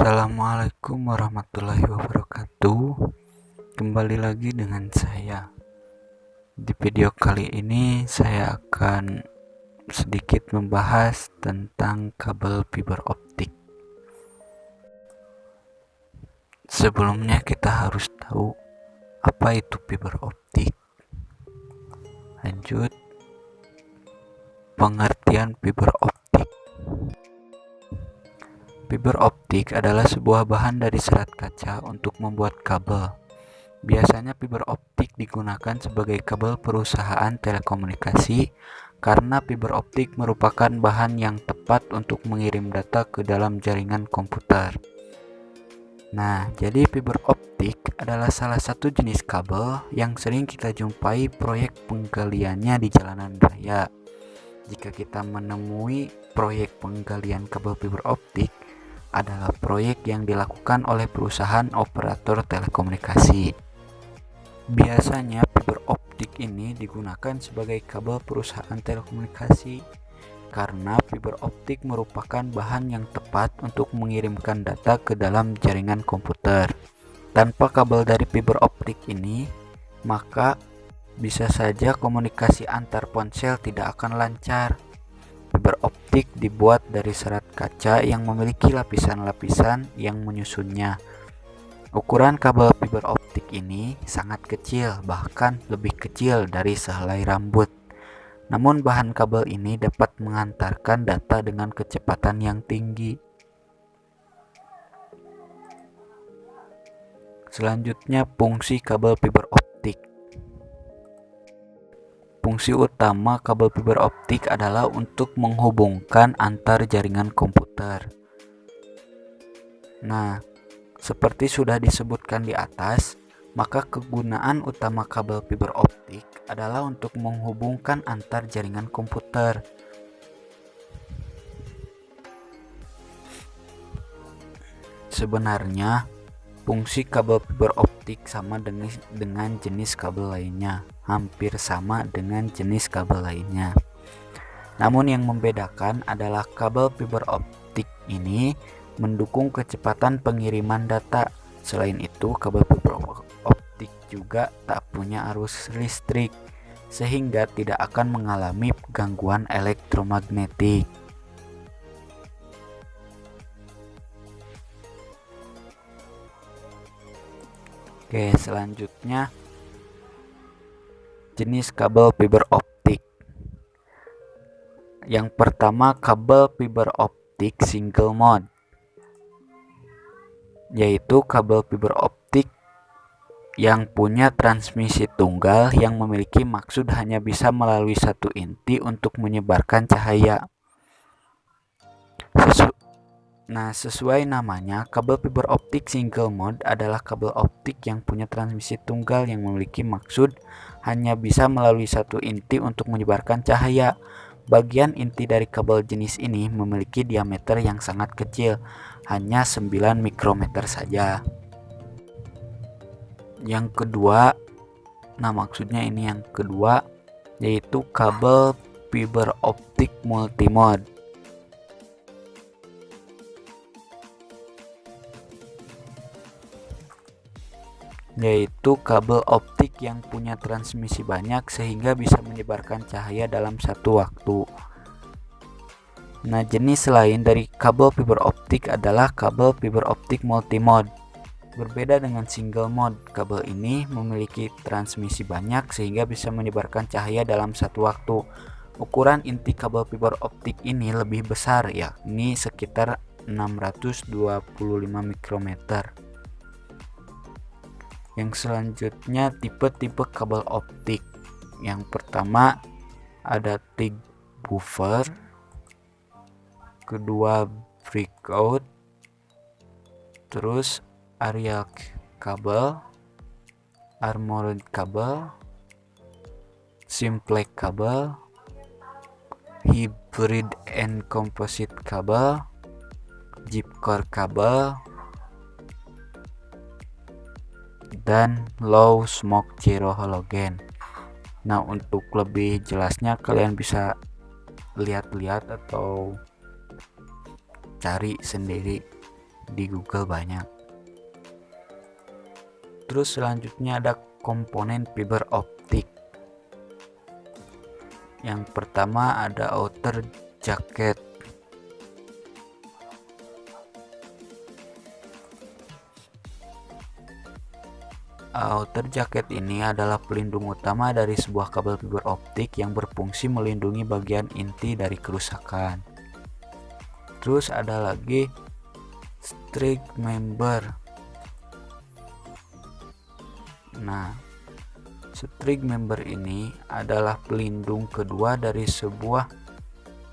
Assalamualaikum warahmatullahi wabarakatuh. Kembali lagi dengan saya. Di video kali ini saya akan sedikit membahas tentang kabel fiber optik. Sebelumnya kita harus tahu apa itu fiber optik. Lanjut, pengertian fiber optik. Fiber optik adalah sebuah bahan dari serat kaca untuk membuat kabel. Biasanya fiber optik digunakan sebagai kabel perusahaan telekomunikasi karena fiber optik merupakan bahan yang tepat untuk mengirim data ke dalam jaringan komputer. Nah, jadi fiber optik adalah salah satu jenis kabel yang sering kita jumpai proyek penggaliannya di jalanan raya. Jika kita menemui proyek penggalian kabel fiber optik, adalah proyek yang dilakukan oleh perusahaan operator telekomunikasi. Biasanya fiber optik ini digunakan sebagai kabel perusahaan telekomunikasi karena fiber optik merupakan bahan yang tepat untuk mengirimkan data ke dalam jaringan komputer. Tanpa kabel dari fiber optik ini, maka bisa saja komunikasi antar ponsel tidak akan lancar. Fiber optik dibuat dari serat kaca yang memiliki lapisan-lapisan yang menyusunnya. Ukuran kabel fiber optik ini sangat kecil, bahkan lebih kecil dari sehelai rambut. Namun bahan kabel ini dapat mengantarkan data dengan kecepatan yang tinggi. Selanjutnya, fungsi kabel fiber optik. Fungsi utama kabel fiber optik adalah untuk menghubungkan antar jaringan komputer. Nah, seperti sudah disebutkan di atas, maka kegunaan utama kabel fiber optik adalah untuk menghubungkan antar jaringan komputer. Sebenarnya, fungsi kabel fiber optik sama dengan jenis kabel lainnya, hampir sama dengan jenis kabel lainnya. Namun yang membedakan adalah kabel fiber optik ini mendukung kecepatan pengiriman data. Selain itu, kabel fiber optik juga tak punya arus listrik, sehingga tidak akan mengalami gangguan elektromagnetik. Oke, selanjutnya jenis kabel fiber optik. Yang pertama, kabel fiber optik single mode, yaitu kabel fiber optik yang punya transmisi tunggal yang memiliki maksud hanya bisa melalui satu inti untuk menyebarkan cahaya. Sesuai namanya, kabel fiber optik single mode adalah kabel optik yang punya transmisi tunggal yang memiliki maksud hanya bisa melalui satu inti untuk menyebarkan cahaya. Bagian inti dari kabel jenis ini memiliki diameter yang sangat kecil, hanya 9 mikrometer saja. Yang kedua, maksudnya ini yang kedua, yaitu kabel fiber optik multimode. Yaitu kabel optik yang punya transmisi banyak sehingga bisa menyebarkan cahaya dalam satu waktu. Nah, jenis lain dari kabel fiber optik adalah kabel fiber optik multimode. Berbeda dengan single mode, kabel ini memiliki transmisi banyak sehingga bisa menyebarkan cahaya dalam satu waktu. Ukuran inti kabel fiber optik ini lebih besar, yakni sekitar 625 mikrometer. Yang selanjutnya, tipe-tipe kabel optik. Yang pertama ada thick buffer, kedua breakout, terus aerial kabel, armored kabel, simplex kabel, hybrid and composite kabel, J-core kabel, dan low smoke zero halogen. Nah, untuk lebih jelasnya kalian bisa lihat-lihat atau cari sendiri di Google banyak. Terus selanjutnya ada komponen fiber optik. Yang pertama ada outer jacket. Outer jacket ini adalah pelindung utama dari sebuah kabel fiber optik yang berfungsi melindungi bagian inti dari kerusakan. Terus ada lagi string member. Nah, string member ini adalah pelindung kedua dari sebuah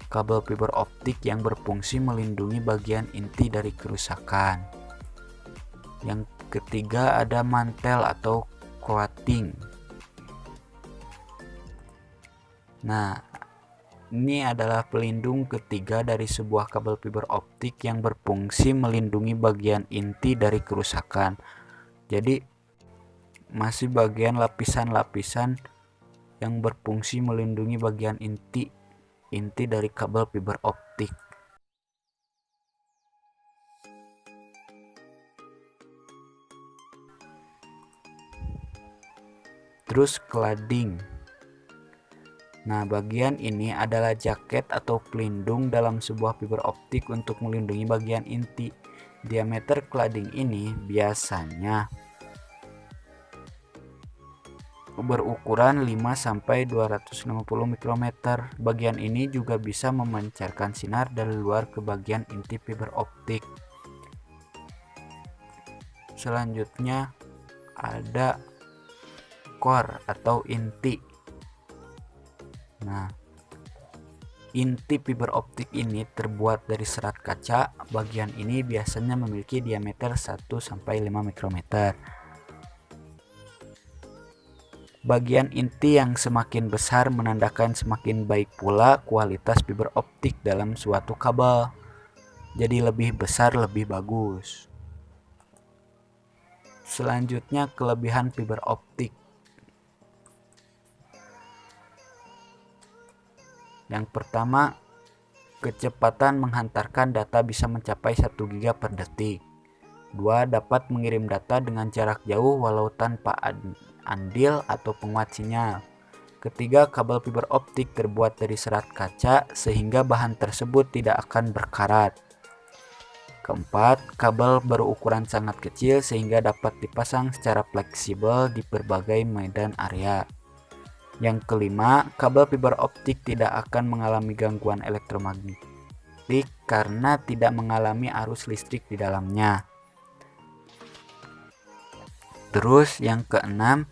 kabel fiber optik yang berfungsi melindungi bagian inti dari kerusakan. Yang ketiga ada mantel atau coating. Nah, ini adalah pelindung ketiga dari sebuah kabel fiber optik yang berfungsi melindungi bagian inti dari kerusakan. Jadi masih bagian lapisan-lapisan yang berfungsi melindungi bagian inti dari kabel fiber optik. Terus cladding. Nah, bagian ini adalah jaket atau pelindung dalam sebuah fiber optik untuk melindungi bagian inti. Diameter cladding ini biasanya berukuran 5-250 mikrometer. Bagian ini juga bisa memancarkan sinar dari luar ke bagian inti fiber optik. Selanjutnya ada core atau inti. Nah, inti fiber optik ini terbuat dari serat kaca. Bagian ini biasanya memiliki diameter 1-5 mikrometer. Bagian inti yang semakin besar menandakan semakin baik pula kualitas fiber optik dalam suatu kabel. Jadi lebih besar lebih bagus. Selanjutnya kelebihan fiber optik. Yang pertama, kecepatan menghantarkan data bisa mencapai 1 GB per detik. 2. Dapat mengirim data dengan jarak jauh walau tanpa andil atau penguat sinyal. Ketiga, kabel fiber optik terbuat dari serat kaca sehingga bahan tersebut tidak akan berkarat. Keempat, kabel berukuran sangat kecil sehingga dapat dipasang secara fleksibel di berbagai medan area. Yang kelima, kabel fiber optik tidak akan mengalami gangguan elektromagnetik karena tidak mengalami arus listrik di dalamnya. Terus yang keenam,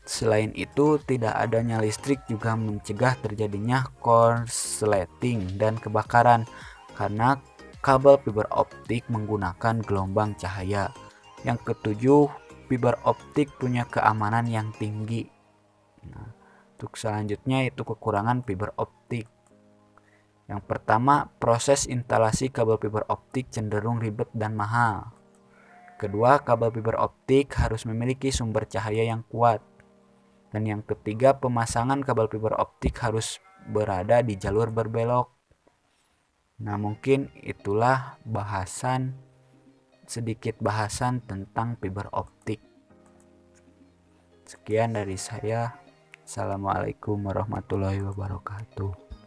selain itu tidak adanya listrik juga mencegah terjadinya korsleting dan kebakaran karena kabel fiber optik menggunakan gelombang cahaya. Yang ketujuh, fiber optik punya keamanan yang tinggi. Nah, untuk selanjutnya itu kekurangan fiber optik. Yang pertama, proses instalasi kabel fiber optik cenderung ribet dan mahal. Kedua, kabel fiber optik harus memiliki sumber cahaya yang kuat. Dan yang ketiga, pemasangan kabel fiber optik harus berada di jalur berbelok. Nah, mungkin itulah sedikit bahasan tentang fiber optik. Sekian dari saya. Assalamualaikum warahmatullahi wabarakatuh.